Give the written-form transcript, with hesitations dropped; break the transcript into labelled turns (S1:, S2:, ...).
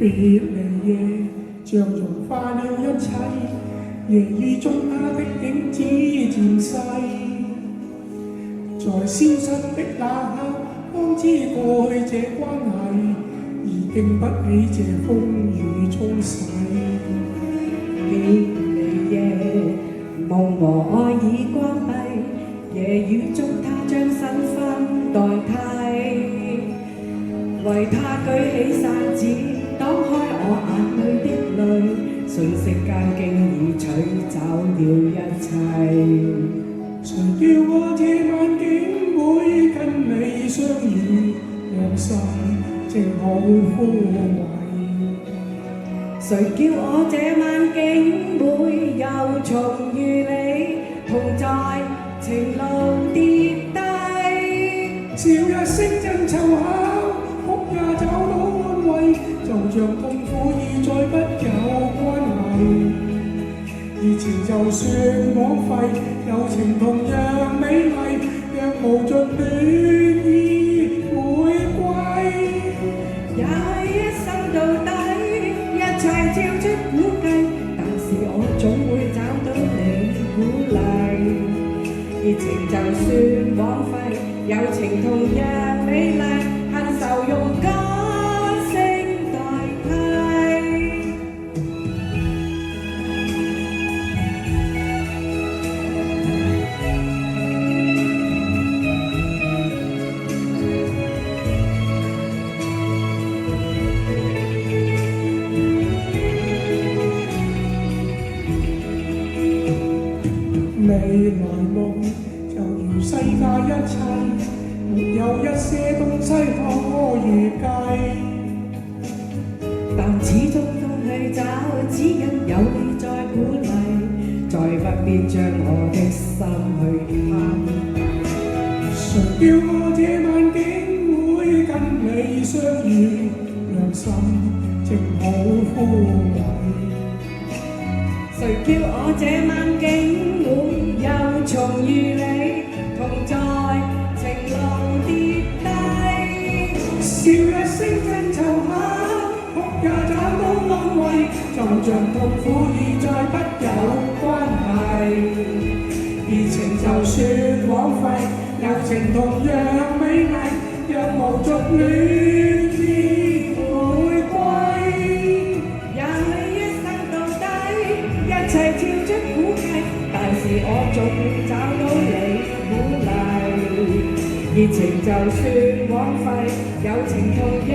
S1: 別離夜，像融化了一切，夜雨中他的影子漸細，在消失的那刻，方知過去這關係已經不起這風雨沖洗。
S2: 別離夜，夢和愛已關閉，夜雨中他將身份代替。為他舉起傘子，擋開我眼裏的淚，瞬息間經已取走了一切。
S1: 誰叫我這晚竟會跟你相遇，讓心正好枯萎？
S2: 誰叫我這晚竟會又重遇你，同在情路跌低？
S1: 笑一聲真湊巧，哭也找到安慰，就像痛苦已再不有關係。熱情就算枉費，友情同樣美麗，若無盡戀意回歸。
S2: 也許一生到底，一切超出估計，但是我總會找到你鼓勵。熱情就算枉費，友情同樣美麗，恨愁用歌聲代替。
S1: 未來夢就如世界一切，沒有一些東西可預計，
S2: 但始終都去找，只因有你在鼓勵，再不必將我的心去攀。
S1: 誰叫我這晚竟會跟你相遇，讓心正好枯萎？
S2: 誰叫我這晚竟會又重遇你，同在情路跌低？
S1: 笑一聲真湊巧，哭也找到安慰，就像痛苦已再不有關係。熱情就算枉費，友情同樣美麗，若無續戀意回歸。
S2: 也許一生到底，一切超出估計，但是我總會找到你鼓勵。熱情就算枉費，友情同樣